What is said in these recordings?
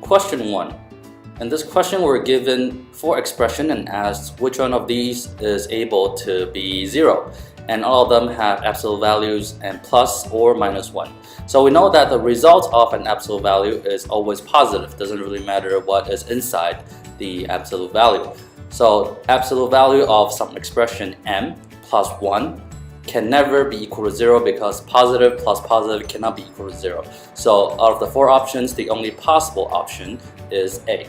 Question 1. In this question, we're given 4 expressions and asked which one of these is able to be 0. And all of them have absolute values and plus or minus 1. So we know that the result of an absolute value is always positive. Doesn't really matter what is inside the absolute value. So absolute value of some expression m plus 1 can never be equal to 0 because positive plus positive cannot be equal to 0. So out of the 4 options, the only possible option is A.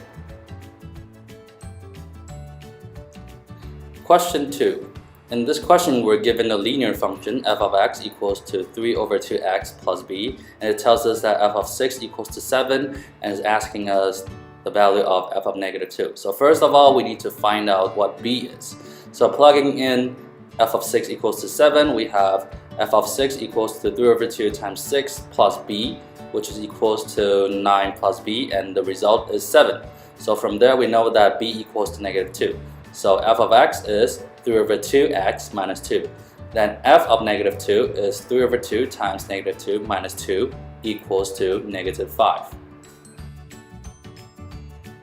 Question 2. In this question, we're given a linear function f of x equals to 3 over 2x plus b, and it tells us that f of 6 equals to 7 and is asking us the value of f of negative 2. So first of all, we need to find out what b is. So plugging in f of 6 equals to 7, we have f of 6 equals to 3 over 2 times 6 plus b, which is equals to 9 plus b, and the result is 7. So from there, we know that b equals to negative 2. So f of x is 3 over 2x minus 2. Then f of negative 2 is 3 over 2 times negative 2 minus 2 equals to negative 5.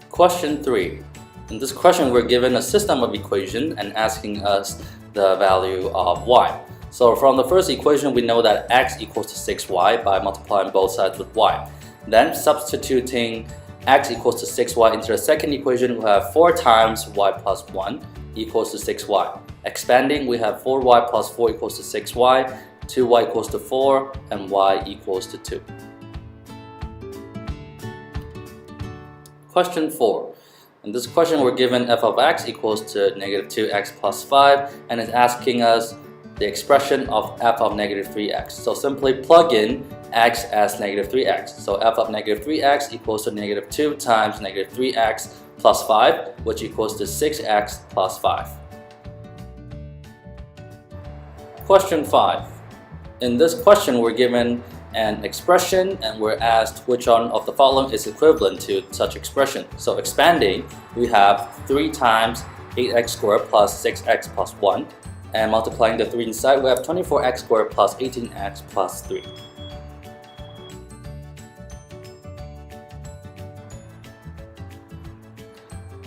Question 3. In this question, we're given a system of equations and asking us the value of y. So from the first equation, we know that x equals to 6y by multiplying both sides with y. Then substituting x equals to 6y into the second equation, we have 4 times y plus 1 equals to 6y. Expanding, we have 4y plus 4 equals to 6y, 2y equals to 4, and y equals to 2. Question 4. In this question, we're given f of x equals to negative 2x plus 5, and it's asking us the expression of f of negative 3x. So simply plug in x as negative 3x. So f of negative 3x equals to negative 2 times negative 3x plus 5, which equals to 6x plus 5. Question 5. In this question, we're given an expression and we're asked which one of the following is equivalent to such expression. So expanding, we have 3 times 8x squared plus 6x plus 1. And multiplying the 3 inside, we have 24x squared plus 18x plus 3.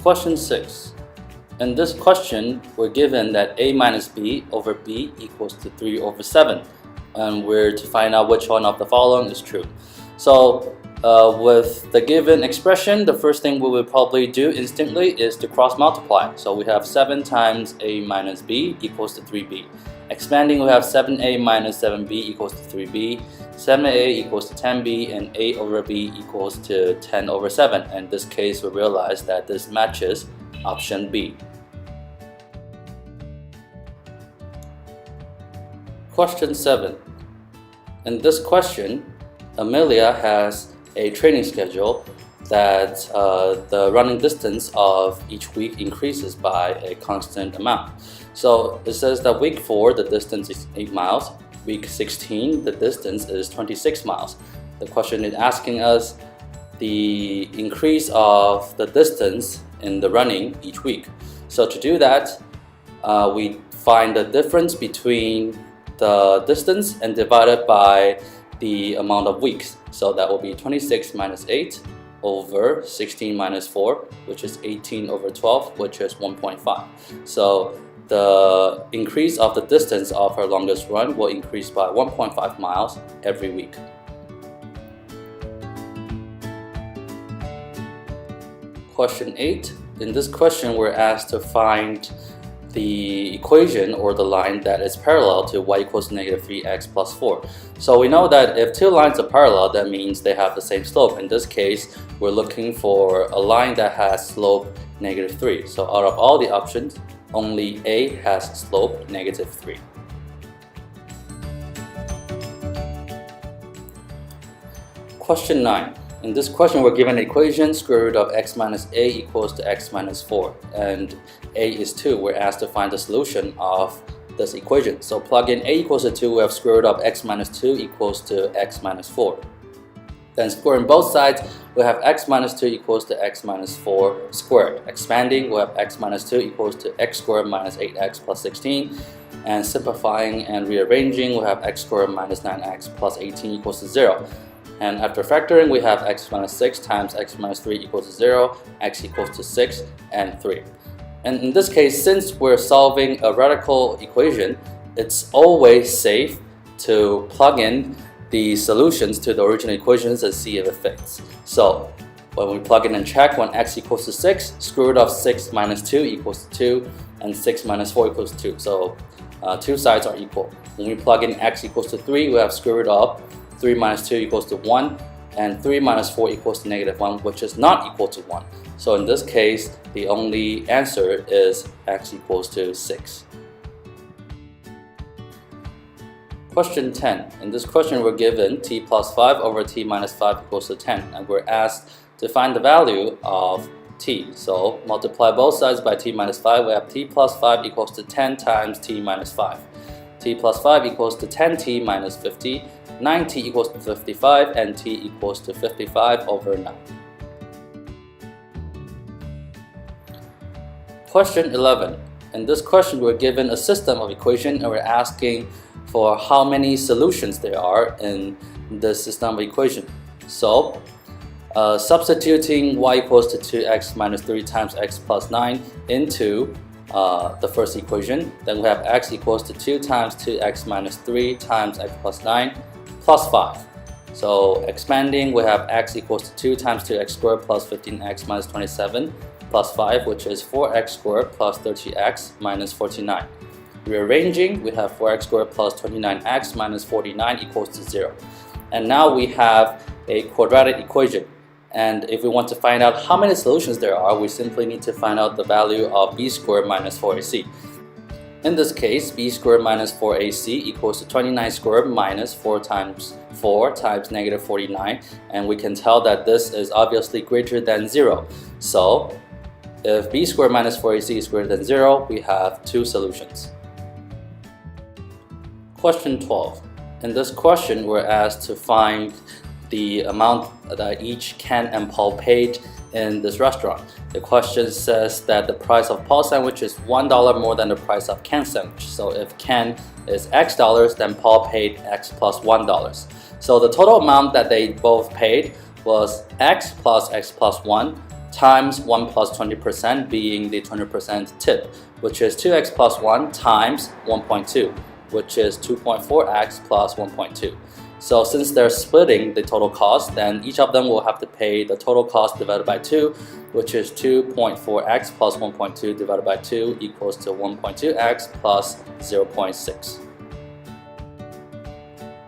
Question 6. In this question, we're given that a minus b over b equals to 3 over 7. And we're to find out which one of the following is true. So with the given expression, the first thing we will probably do instantly is to cross multiply. So we have 7 times a minus b equals to 3b. Expanding, we have 7a minus 7b equals to 3b, 7a equals to 10b, and a over b equals to 10 over 7. And in this case, we realize that this matches option B. Question 7. In this question, Amelia has a training schedule that the running distance of each week increases by a constant amount. So it says that week 4, the distance is 8 miles. Week 16, the distance is 26 miles. The question is asking us the increase of the distance in the running each week. So to do that, we find the difference between the distance and divide it by the amount of weeks. So that will be 26 minus 8 over 16 minus 4, which is 18 over 12, which is 1.5. So the increase of the distance of our longest run will increase by 1.5 miles every week. Question 8. In this question, we're asked to find the equation or the line that is parallel to y equals negative 3x plus 4. So we know that if 2 lines are parallel, that means they have the same slope. In this case, we're looking for a line that has slope negative 3. So out of all the options, only A has slope negative 3. Question 9. In this question, we're given an equation, square root of x minus a equals to x minus 4, and a is 2. We're asked to find the solution of this equation. So plug in a equals to 2, we have square root of x minus 2 equals to x minus 4. Then squaring both sides, we have x minus 2 equals to x minus 4 squared. Expanding, we have x minus 2 equals to x squared minus 8x plus 16. And simplifying and rearranging, we have x squared minus 9x plus 18 equals to 0. And after factoring, we have x minus 6 times x minus 3 equals to 0, x equals to 6, and 3. And in this case, since we're solving a radical equation, it's always safe to plug in the solutions to the original equations and see if it fits. So when we plug in and check, when x equals to 6, square root of 6 minus 2 equals to 2, and 6 minus 4 equals to 2. So two sides are equal. When we plug in x equals to 3, we have square root of 3 minus 2 equals to 1, and 3 minus 4 equals to negative 1, which is not equal to 1. So in this case, the only answer is x equals to 6. Question 10. In this question, we're given t plus 5 over t minus 5 equals to 10, and we're asked to find the value of t. So multiply both sides by t minus 5, we have t plus 5 equals to 10 times t minus 5. T plus 5 equals to 10t minus 50, 9t equals to 55, and t equals to 55 over 9. Question 11. In this question, we're given a system of equations and we're asking for how many solutions there are in this system of equation. So, substituting y equals to 2x minus 3 times x plus 9 into the first equation, then we have x equals to 2 times 2x minus 3 times x plus 9 plus 5. So expanding, we have x equals to 2 times 2x squared plus 15x minus 27 plus 5, which is 4x squared plus 30x minus 49. Rearranging, we have 4x squared plus 29x minus 49 equals to 0. And now we have a quadratic equation. And if we want to find out how many solutions there are, we simply need to find out the value of b squared minus 4ac. In this case, b squared minus 4ac equals to 29 squared minus 4 times negative 49. And we can tell that this is obviously greater than 0. So, if b squared minus 4ac is greater than 0, we have two solutions. Question 12. In this question, we're asked to find the amount that each Ken and Paul paid in this restaurant. The question says that the price of Paul's sandwich is $1 more than the price of Ken's sandwich. So if Ken is X dollars, then Paul paid X plus $1. So the total amount that they both paid was X plus 1 times 1 plus 20% being the 20% tip, which is 2x plus 1 times 1.2, which is 2.4x plus 1.2. So since they're splitting the total cost, then each of them will have to pay the total cost divided by 2, which is 2.4x plus 1.2 divided by 2 equals to 1.2x plus 0.6.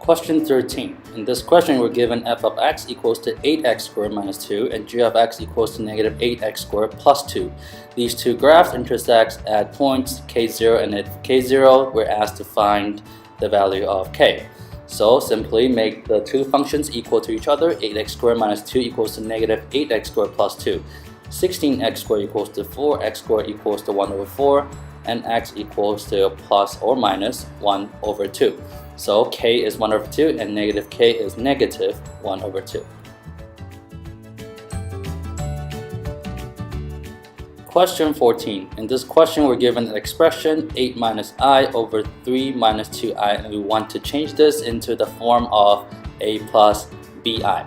Question 13. In this question, we're given f of x equals to 8x squared minus 2 and g of x equals to negative 8x squared plus 2. These two graphs intersect at points k0 and at k0, we're asked to find the value of k. So simply make the two functions equal to each other. 8x squared minus 2 equals to negative 8x squared plus 2. 16x squared equals to 4, x squared equals to 1 over 4, and x equals to plus or minus 1 over 2. So k is 1 over 2 and negative k is negative 1 over 2. Question 14. In this question, we're given an expression 8 minus I over 3 minus 2i, and we want to change this into the form of a plus bi.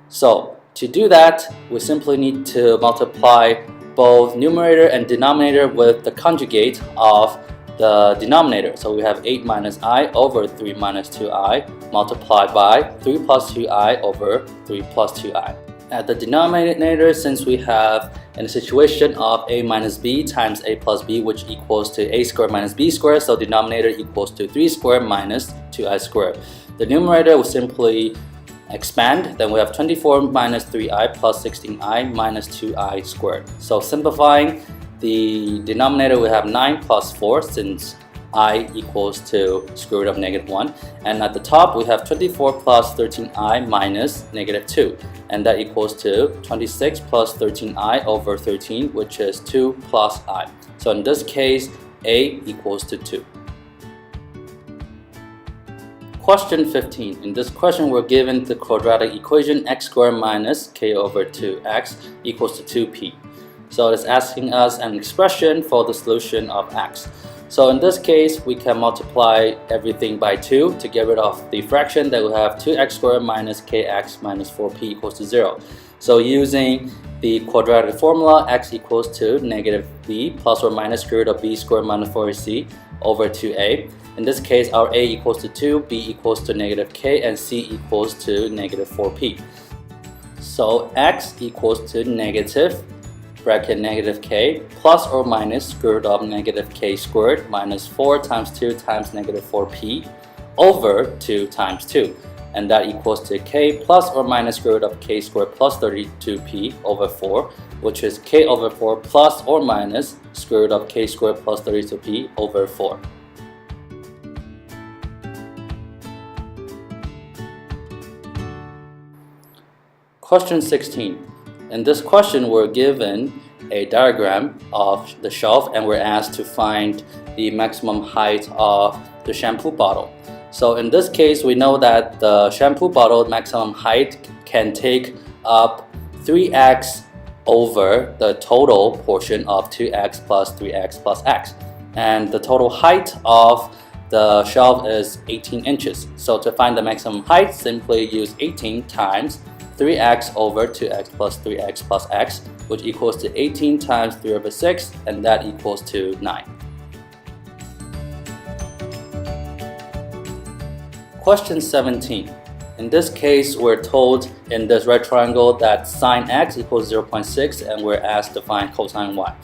So to do that, we simply need to multiply both numerator and denominator with the conjugate of the denominator. So we have 8 minus I over 3 minus 2i multiplied by 3 plus 2i over 3 plus 2i. At the denominator, since we have in a situation of a minus b times a plus b, which equals to a squared minus b squared, so denominator equals to 3 squared minus 2i squared. The numerator will simply expand, then we have 24 minus 3i plus 16i minus 2i squared. So simplifying the denominator, we have 9 plus 4 since I equals to square root of negative 1, and at the top we have 24 plus 13i minus negative 2, and that equals to 26 plus 13i over 13, which is 2 plus I. So in this case, a equals to 2. Question 15. In this question, we're given the quadratic equation x squared minus k over 2x equals to 2p. So it's asking us an expression for the solution of x. So in this case, we can multiply everything by 2 to get rid of the fraction. That we have 2x squared minus kx minus 4p equals to 0. So using the quadratic formula, x equals to negative b plus or minus square root of b squared minus 4ac over 2a. In this case, our a equals to 2, b equals to negative k, and c equals to negative 4p. So x equals to negative bracket negative k plus or minus square root of negative k squared minus 4 times 2 times negative 4p over 2 times 2. And that equals to k plus or minus square root of k squared plus 32p over 4, which is k over 4 plus or minus square root of k squared plus 32p over 4. Question 16. In this question, we're given a diagram of the shelf and we're asked to find the maximum height of the shampoo bottle. So in this case, we know that the shampoo bottle maximum height can take up 3x over the total portion of 2x plus 3x plus x. And the total height of the shelf is 18 inches. So to find the maximum height, simply use 18 times 3x over 2x plus 3x plus x, which equals to 18 times 3 over 6, and that equals to 9. Question 17. In this case, we're told in this right triangle that sine x equals 0.6, and we're asked to find cosine y.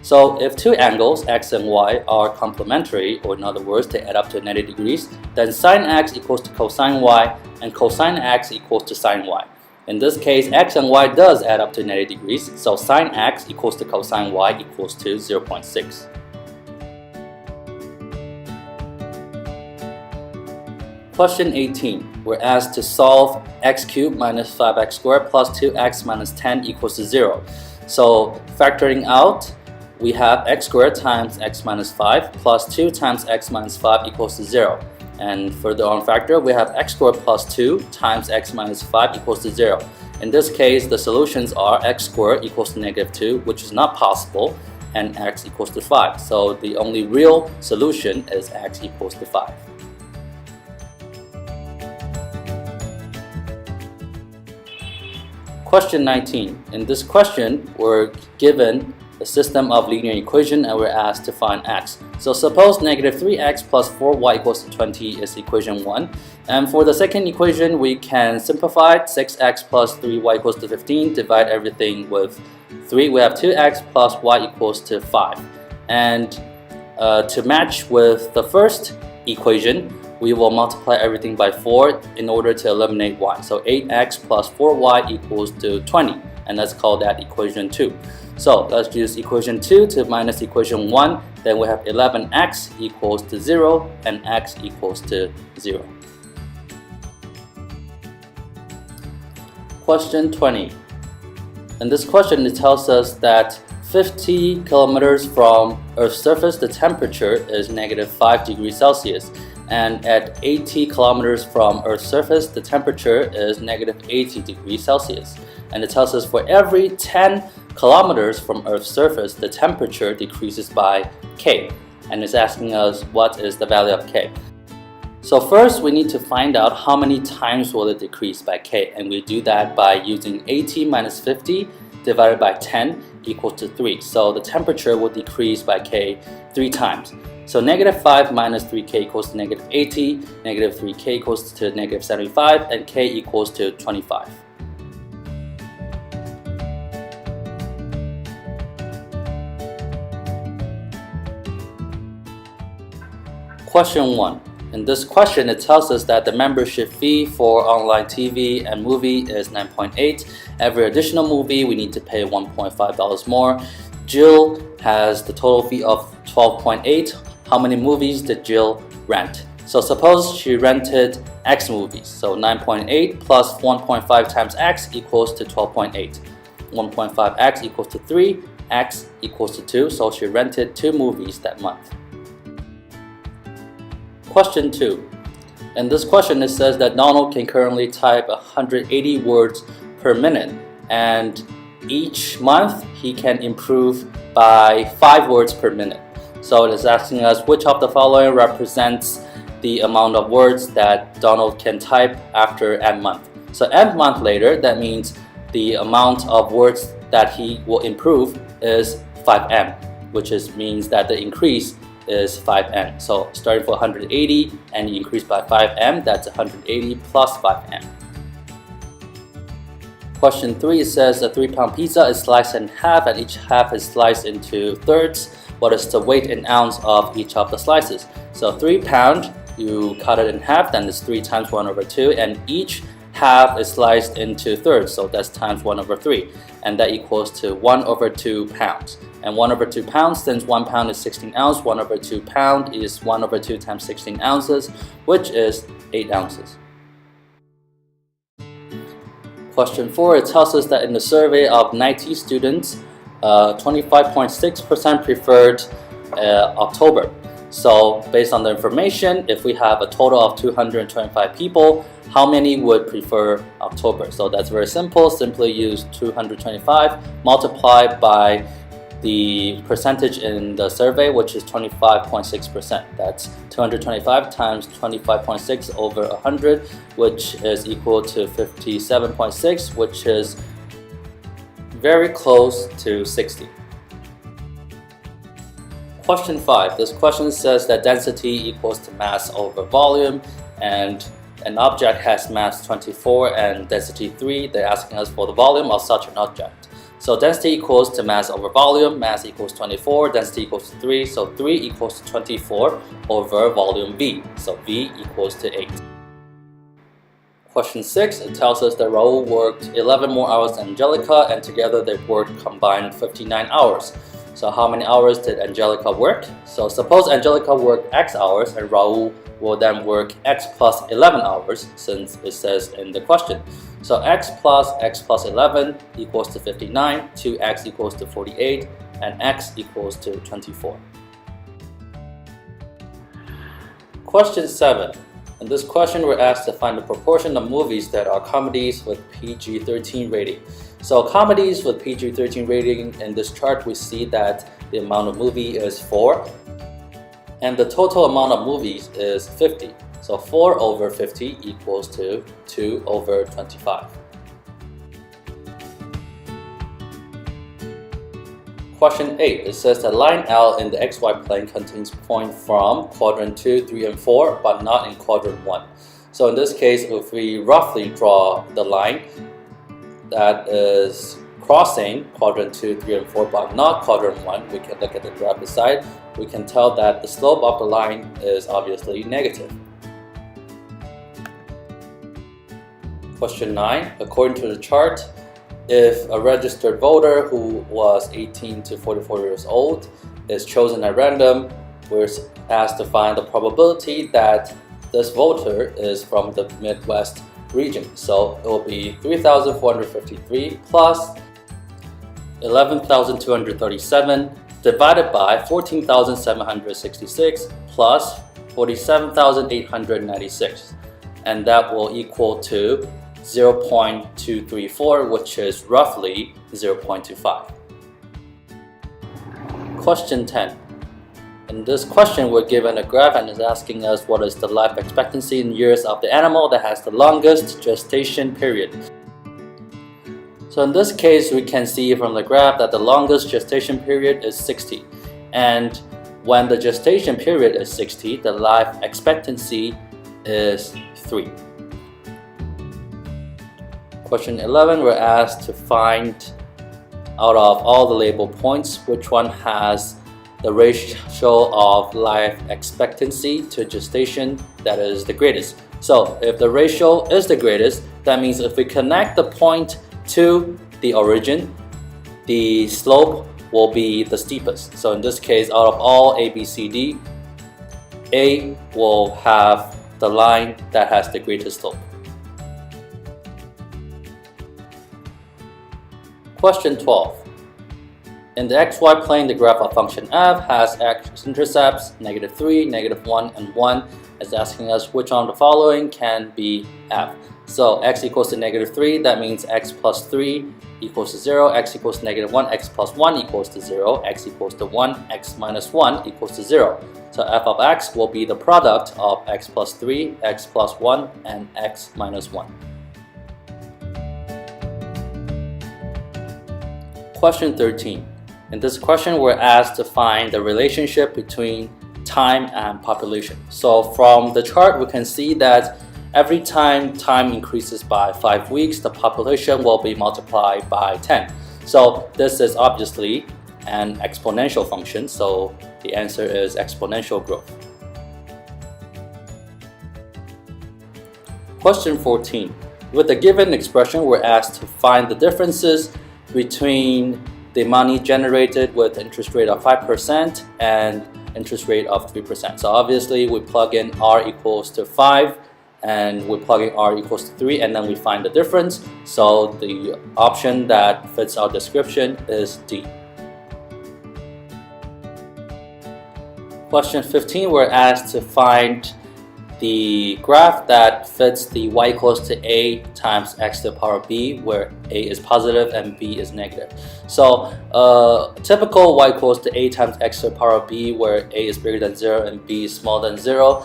So if two angles, x and y, are complementary, or in other words, they add up to 90 degrees, then sine x equals to cosine y, and cosine x equals to sine y. In this case, x and y does add up to 90 degrees, so sine x equals to cosine y equals to 0.6. Question 18. We're asked to solve x cubed minus 5x squared plus 2x minus 10 equals to 0. So factoring out, we have x squared times x minus 5 plus 2 times x minus 5 equals to 0. And further on factor, we have x squared plus 2 times x minus 5 equals to 0. In this case, the solutions are x squared equals to negative 2, which is not possible, and x equals to 5. So the only real solution is x equals to 5. Question 19. In this question, we're given the system of linear equation and we're asked to find x. So suppose negative 3x plus 4y equals to 20 is equation 1. And for the second equation, we can simplify 6x plus 3y equals to 15, divide everything with 3. We have 2x plus y equals to 5. And to match with the first equation, we will multiply everything by 4 in order to eliminate y. So 8x plus 4y equals to 20, and let's call that equation 2. So let's use equation 2 to minus equation 1, then we have 11x equals to 0 and x equals to 0. Question 20. In this question, it tells us that 50 kilometers from Earth's surface, the temperature is negative 5 degrees Celsius. And at 80 kilometers from Earth's surface, the temperature is negative 80 degrees Celsius. And it tells us for every 10 kilometers from Earth's surface, the temperature decreases by k. And it's asking us what is the value of k. So first, we need to find out how many times will it decrease by k. And we do that by using 80 minus 50 divided by 10 equals to 3. So the temperature will decrease by k 3 times. So negative 5 minus 3k equals to negative 80, negative 3k equals to negative 75, and k equals to 25. Question 1. In this question, it tells us that the membership fee for online TV and movie is 9.8. Every additional movie, we need to pay $1.5 more. Jill has the total fee of 12.8. How many movies did Jill rent? So suppose she rented X movies. So 9.8 plus 1.5 times X equals to 12.8. 1.5x equals to 3, X equals to 2. So she rented 2 movies that month. Question 2. In this question, it says that Donald can currently type 180 words per minute. And each month, he can improve by 5 words per minute. So it is asking us which of the following represents the amount of words that Donald can type after n month. So n month later, that means the amount of words that he will improve is 5m, which means that the increase is 5n. So starting for 180 and you increase by 5m, that's 180 plus 5m. Question 3 says a 3-pound pizza is sliced in half and each half is sliced into thirds. What is the weight in ounce of each of the slices? So 3 pound, you cut it in half, then it's 3 times 1/2, and each half is sliced into thirds, so that's times 1/3, and that equals to 1/2 pounds. And 1/2 pounds, since 1 pound is 16 ounces, 1/2 pound is 1/2 times 16 ounces, which is 8 ounces. Question 4, it tells us that in the survey of 90 students, 25.6% preferred October. So based on the information, if we have a total of 225 people, how many would prefer October? So that's very simple. Simply use 225 multiplied by the percentage in the survey, which is 25.6%. That's 225 times 25.6 over 100, which is equal to 57.6, which is very close to 60. Question 5. This question says that density equals to mass over volume, and an object has mass 24 and density 3. They're asking us for the volume of such an object. So density equals to mass over volume, mass equals 24, density equals to 3, so 3 equals to 24 over volume V, so V equals to 8. Question 6, it tells us that Raul worked 11 more hours than Angelica, and together they worked combined 59 hours. So how many hours did Angelica work? So suppose Angelica worked X hours and Raul will then work X plus 11 hours, since it says in the question. So X plus 11 equals to 59, 2X equals to 48, and X equals to 24. Question 7. In this question, we're asked to find the proportion of movies that are comedies with PG-13 rating. So comedies with PG-13 rating, in this chart we see that the amount of movie is 4, and the total amount of movies is 50. So 4 over 50 equals to 2 over 25. Question 8, it says that line L in the XY plane contains points from quadrant 2, 3, and 4, but not in quadrant 1. So in this case, if we roughly draw the line that is crossing quadrant 2, 3, and 4, but not quadrant 1, we can look at the graph beside. We can tell that the slope of the line is obviously negative. Question 9, according to the chart, if a registered voter who was 18 to 44 years old is chosen at random, we're asked to find the probability that this voter is from the Midwest region. So it will be 3,453 plus 11,237 divided by 14,766 plus 47,896, and that will equal to 0.234, which is roughly 0.25. Question 10. In this question, we're given a graph and is asking us what is the life expectancy in years of the animal that has the longest gestation period. So in this case, we can see from the graph that the longest gestation period is 60. And when the gestation period is 60, the life expectancy is 3. Question 11, we're asked to find out of all the label points which one has the ratio of life expectancy to gestation that is the greatest. So if the ratio is the greatest, that means if we connect the point to the origin, the slope will be the steepest. So in this case, out of all A, B, C, D, A will have the line that has the greatest slope. Question 12. In the xy plane, the graph of function f has x-intercepts -3, -1, and 1. It's asking us which one of the following can be f. So x equals to -3, that means x plus 3 equals to 0, x equals to -1, x plus 1 equals to 0, x equals to 1, x minus 1 equals to 0. So f of x will be the product of x plus 3, x plus 1, and x minus 1. Question 13. In this question, we're asked to find the relationship between time and population. So from the chart, we can see that every time time increases by 5 weeks, the population will be multiplied by 10. So this is obviously an exponential function, so the answer is exponential growth. Question 14. With the given expression, we're asked to find the differences between the money generated with interest rate of 5% and interest rate of 3%. So obviously we plug in r equals to 5 and we plug in r equals to 3 and then we find the difference. So the option that fits our description is D. Question 15, we're asked to find the graph that fits the y equals to a times x to the power b, where a is positive and b is negative. So typical y equals to a times x to the power b, where a is bigger than 0 and b is smaller than 0.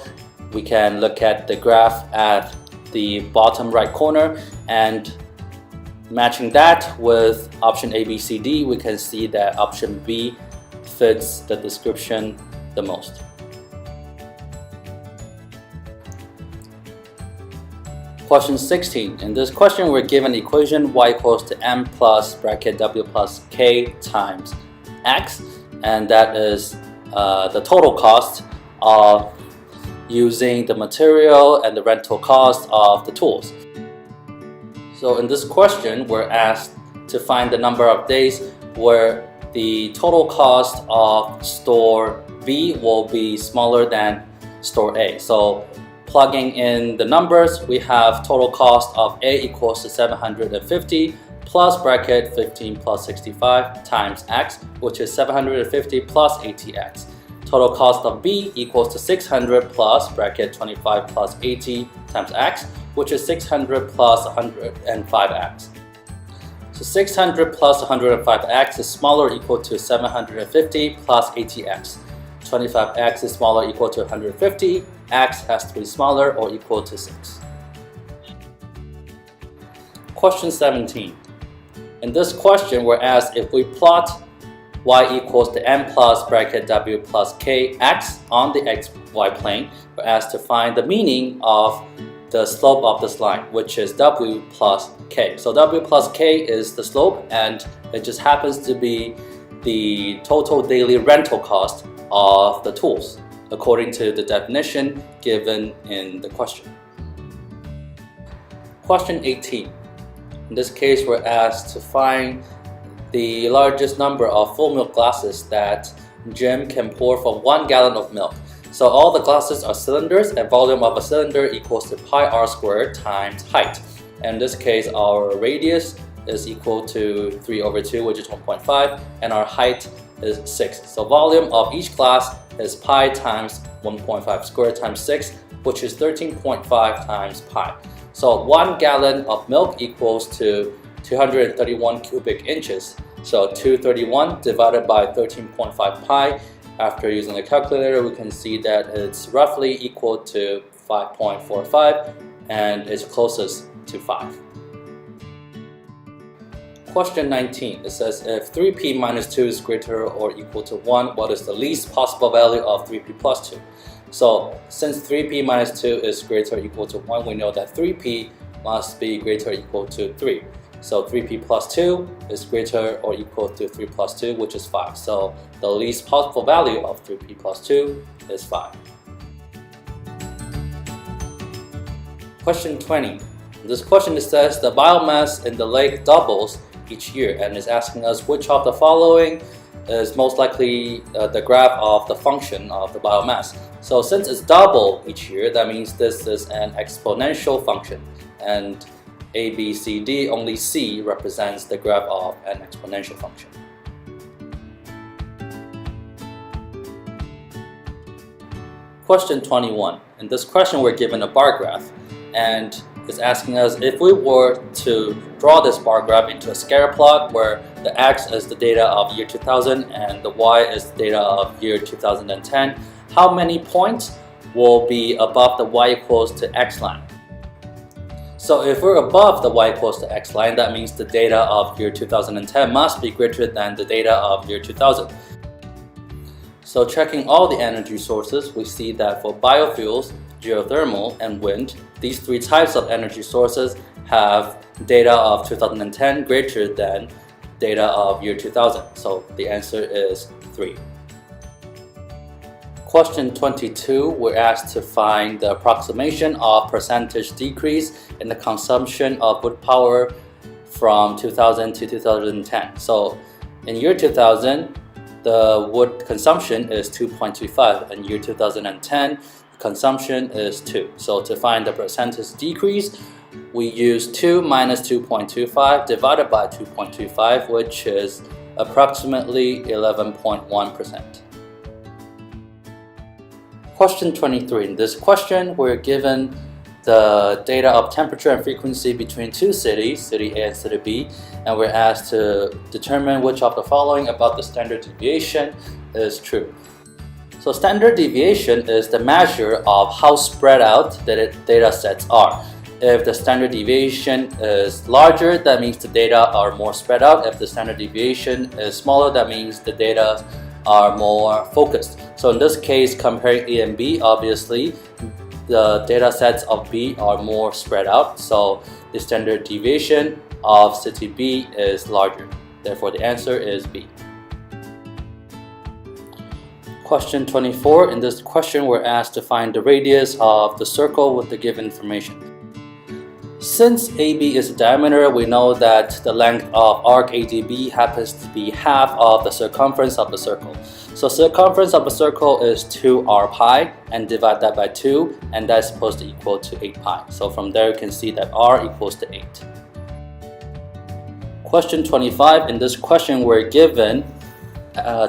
We can look at the graph at the bottom right corner, and matching that with option A, B, C, D, we can see that option B fits the description the most. Question 16. In this question, we're given the equation y equals to m plus bracket w plus k times x, and that is the total cost of using the material and the rental cost of the tools. So in this question, we're asked to find the number of days where the total cost of store B will be smaller than store A. So plugging in the numbers, we have total cost of A equals to 750 plus bracket 15 plus 65 times x, which is 750 plus 80x. Total cost of B equals to 600 plus bracket 25 plus 80 times x, which is 600 plus 105x. So 600 plus 105x is smaller or equal to 750 plus 80x. 25x is smaller or equal to 150. X has to be smaller or equal to 6. Question 17. In this question, we're asked if we plot y equals to m plus bracket w plus k x on the xy plane, we're asked to find the meaning of the slope of this line, which is w plus k. So w plus k is the slope, and it just happens to be the total daily rental cost of the tools, according to the definition given in the question. Question 18. In this case, we're asked to find the largest number of full milk glasses that Jim can pour from 1 gallon of milk. So all the glasses are cylinders, and volume of a cylinder equals to pi r squared times height. And in this case, our radius is equal to 3 over 2, which is 1.5, and our height is 6. So volume of each glass is pi times 1.5 squared times 6, which is 13.5 times pi. So 1 gallon of milk equals to 231 cubic inches. So 231 divided by 13.5 pi. After using the calculator, we can see that it's roughly equal to 5.45, and it's closest to 5. Question 19. It says if 3p minus 2 is greater or equal to 1, what is the least possible value of 3p plus 2? So since 3p minus 2 is greater or equal to 1, we know that 3p must be greater or equal to 3. So 3p plus 2 is greater or equal to 3 plus 2, which is 5. So the least possible value of 3p plus 2 is 5. Question 20. This question says the biomass in the lake doubles each year, and is asking us which of the following is most likely the graph of the function of the biomass. So since it's double each year, that means this is an exponential function, and A, B, C, D, only C represents the graph of an exponential function. Question 21. In this question, we're given a bar graph, and is asking us if we were to draw this bar graph into a scatter plot where the x is the data of year 2000 and the y is the data of year 2010, how many points will be above the y equals to x line. So if we're above the y equals to x line, that means the data of year 2010 must be greater than the data of year 2000. So checking all the energy sources, we see that for biofuels, geothermal, and wind, these three types of energy sources have data of 2010 greater than data of year 2000. So the answer is 3. Question 22, we're asked to find the approximation of percentage decrease in the consumption of wood power from 2000 to 2010. So in year 2000, the wood consumption is 2.25. In year 2010, consumption is 2. So to find the percentage decrease, we use 2 minus 2.25 divided by 2.25, which is approximately 11.1%. Question 23. In this question, we're given the data of temperature and frequency between two cities, city A and city B, and we're asked to determine which of the following about the standard deviation is true. So standard deviation is the measure of how spread out the data sets are. If the standard deviation is larger, that means the data are more spread out. If the standard deviation is smaller, that means the data are more focused. So in this case, comparing A and B, obviously the data sets of B are more spread out, so the standard deviation of city B is larger. Therefore, the answer is B. Question 24. In this question, we're asked to find the radius of the circle with the given information. Since AB is a diameter, we know that the length of arc ADB happens to be half of the circumference of the circle. So circumference of a circle is 2r pi, and divide that by 2, and that's supposed to equal to 8 pi. So from there you can see that r equals to 8. Question 25. In this question we're given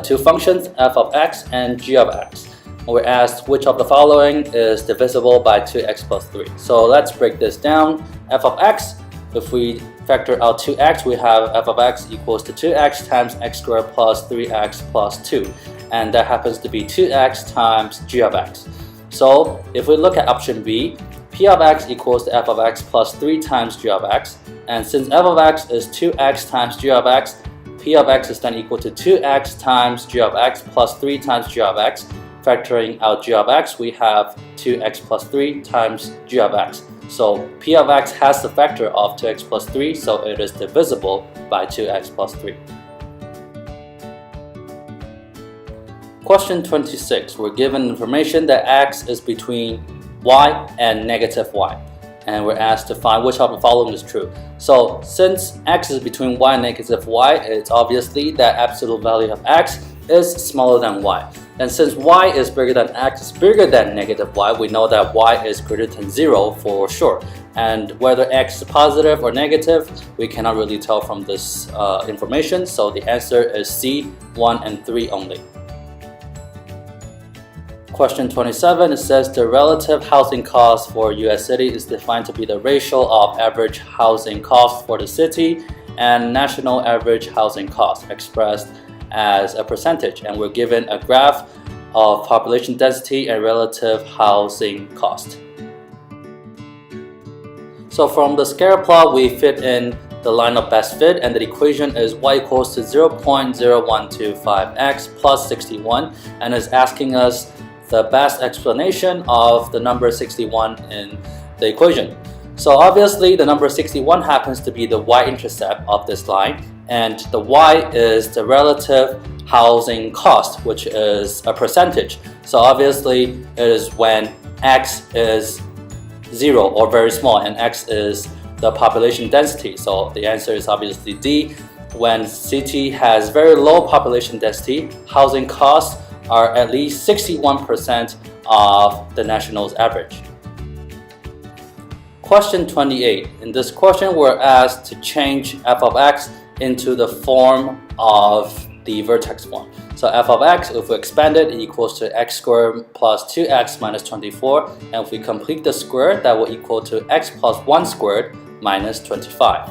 two functions, f of x and g of x. We're asked which of the following is divisible by 2x plus 3. So let's break this down. F of x, if we factor out 2x, we have f of x equals to 2x times x squared plus 3x plus 2. And that happens to be 2x times g of x. So if we look at option B, p of x equals to f of x plus 3 times g of x. And since f of x is 2x times g of x, p of x is then equal to 2x times g of x plus 3 times g of x. Factoring out g of x, we have 2x plus 3 times g of x. So p of x has the factor of 2x plus 3, so it is divisible by 2x plus 3. Question 26. We're given information that x is between y and negative y. And we're asked to find which of the following is true. So since x is between y and negative y, it's obviously that absolute value of x is smaller than y. And since y is bigger than x is bigger than negative y, we know that y is greater than 0 for sure. And whether x is positive or negative, we cannot really tell from this information. So the answer is C, 1 and 3 only. Question 27, it says the relative housing cost for US city is defined to be the ratio of average housing cost for the city and national average housing cost expressed as a percentage, and we're given a graph of population density and relative housing cost. So from the scatter plot, we fit in the line of best fit, and the equation is y equals to 0.0125x plus 61, and is asking us the best explanation of the number 61 in the equation. So obviously the number 61 happens to be the y-intercept of this line, and the y is the relative housing cost, which is a percentage. So obviously it is when x is 0 or very small, and x is the population density. So the answer is obviously D. When city has very low population density, housing costs are at least 61% of the national's average. Question 28. In this question, we're asked to change f of x into the form of the vertex form. So f of x, if we expand it, equals to x squared plus 2x minus 24. And if we complete the square, that will equal to x plus 1 squared minus 25.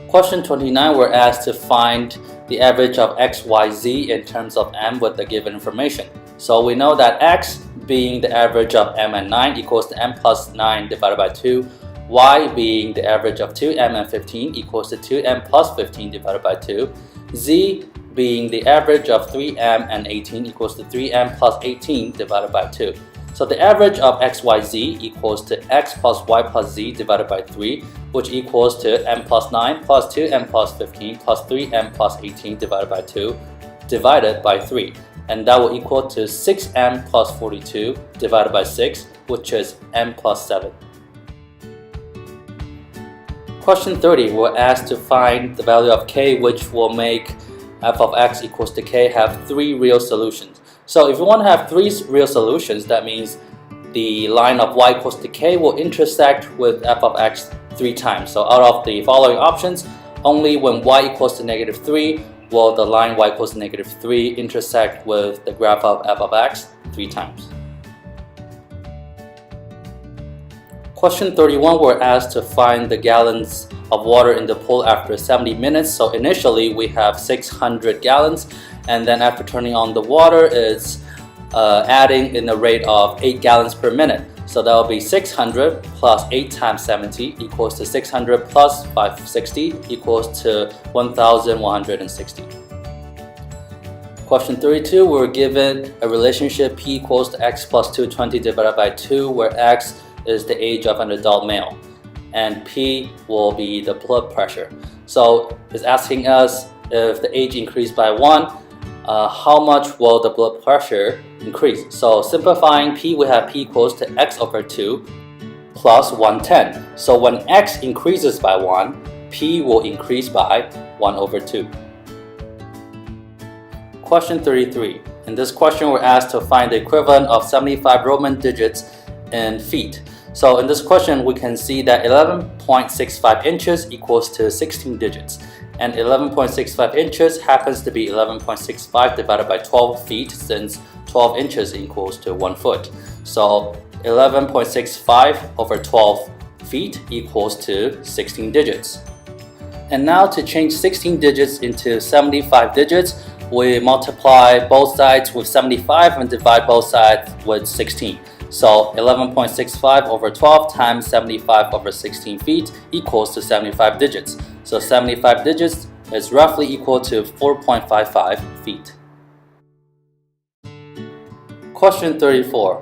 Question 29, we're asked to find the average of x, y, z in terms of m with the given information. So we know that x being the average of m and 9 equals to m plus 9 divided by 2. Y being the average of 2m and 15 equals to 2m plus 15 divided by 2. Z being the average of 3m and 18 equals to 3m plus 18 divided by 2. So the average of x, y, z equals to x plus y plus z divided by 3, which equals to m plus 9 plus 2m plus 15 plus 3m plus 18 divided by 2 divided by 3. And that will equal to 6m plus 42 divided by 6, which is m plus 7. Question 30, we're asked to find the value of k, which will make f of x equals to k have 3 real solutions. So if you want to have 3 real solutions, that means the line of y equals to k will intersect with f of x 3 times. So out of the following options, only when y equals to negative 3 will the line y equals to negative 3 intersect with the graph of f of x 3 times. Question 31, we're asked to find the gallons of water in the pool after 70 minutes. So initially we have 600 gallons, and then after turning on the water, it's adding in the rate of 8 gallons per minute. So that will be 600 plus 8 times 70 equals to 600 plus 560 equals to 1160. Question 32, we're given a relationship P equals to x plus 220 divided by 2, where x is the age of an adult male and P will be the blood pressure. So it's asking us if the age increased by 1, how much will the blood pressure increase? So simplifying P, we have P equals to x over 2 plus 110. So when x increases by 1, P will increase by 1 over 2. Question 33. In this question, we're asked to find the equivalent of 75 Roman digits in feet. So in this question, we can see that 11.65 inches equals to 16 digits. And 11.65 inches happens to be 11.65 divided by 12 feet, since 12 inches equals to 1 foot. So 11.65 over 12 feet equals to 16 digits. And now to change 16 digits into 75 digits, we multiply both sides with 75 and divide both sides with 16. So 11.65 over 12 times 75 over 16 feet equals to 75 digits. So 75 digits is roughly equal to 4.55 feet. Question 34.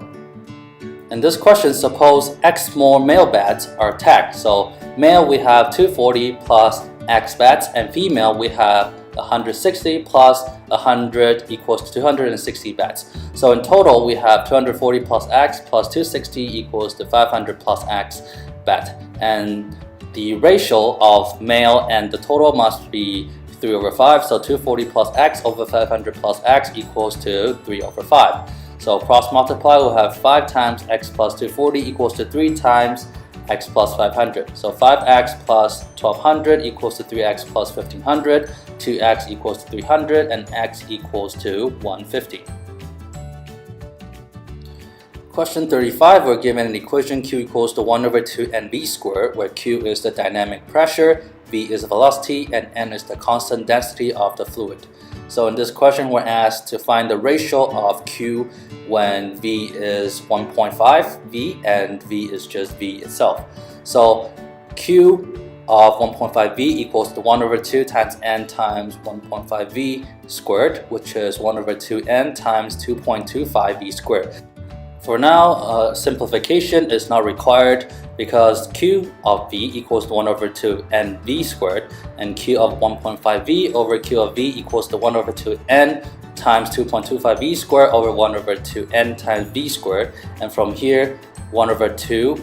In this question, suppose X more male bats are tagged. So male we have 240 plus X bats, and female we have 160 plus 100 equals to 260 bats. So in total we have 240 plus X plus 260 equals to 500 plus X bat. And the ratio of male and the total must be 3 over 5. So 240 plus X over 500 plus X equals to 3 over 5. So cross multiply, we'll have 5 times X plus 240 equals to 3 times X plus 500. So 5X plus 1200 equals to 3X plus 1500, 2X equals to 300, and X equals to 150. Question 35, we're given an equation Q equals to 1 over 2 nV squared, where Q is the dynamic pressure, V is the velocity, and N is the constant density of the fluid. So in this question, we're asked to find the ratio of Q when V is 1.5 V and V is just V itself. So Q of 1.5 V equals to 1 over 2 times N times 1.5 V squared, which is 1 over 2 N times 2.25 V squared. For now, simplification is not required because Q of V equals to 1 over 2 N V squared, and Q of 1.5 V over Q of V equals to 1 over 2 N times 2.25 V squared over 1 over 2 N times V squared. And from here, 1 over 2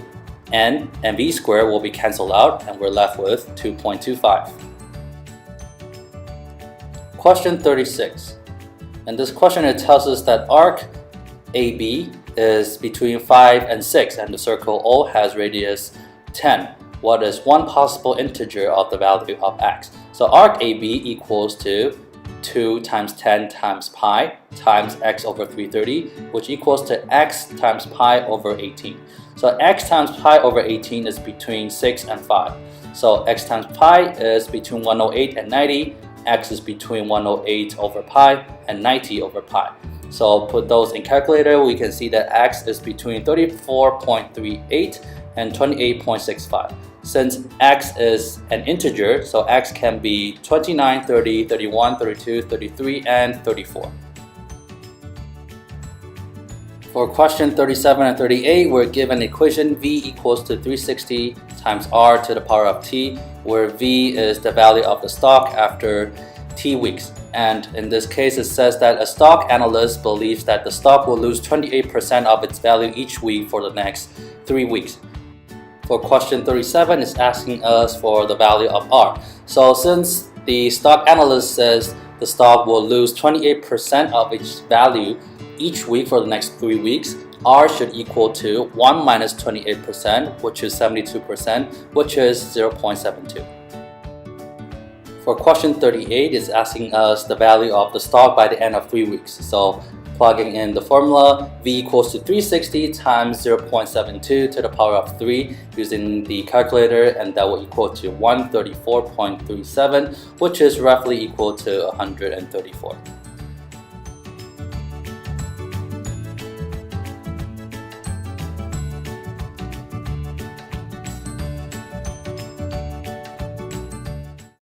N and V squared will be cancelled out, and we're left with 2.25. Question 36. In this question, it tells us that arc AB is between 5 and 6, and the circle O has radius 10. What is one possible integer of the value of x? So arc AB equals to 2 times 10 times pi times x over 330, which equals to x times pi over 18. So x times pi over 18 is between 6 and 5. So x times pi is between 108 and 90, x is between 108 over pi and 90 over pi. So put those in calculator, we can see that x is between 34.38 and 28.65. Since x is an integer, so x can be 29, 30, 31, 32, 33, and 34. For question 37 and 38, we're given equation v equals to 360 times r to the power of t, where v is the value of the stock after t weeks. And in this case, it says that a stock analyst believes that the stock will lose 28% of its value each week for the next 3 weeks. For question 37, it's asking us for the value of r. So since the stock analyst says the stock will lose 28% of its value each week for the next 3 weeks, r should equal to 1 minus 28%, which is 72%, which is 0.72. For question 38, it's asking us the value of the stock by the end of 3 weeks. So plugging in the formula, v equals to 360 times 0.72 to the power of 3 using the calculator, and that will equal to 134.37, which is roughly equal to 134.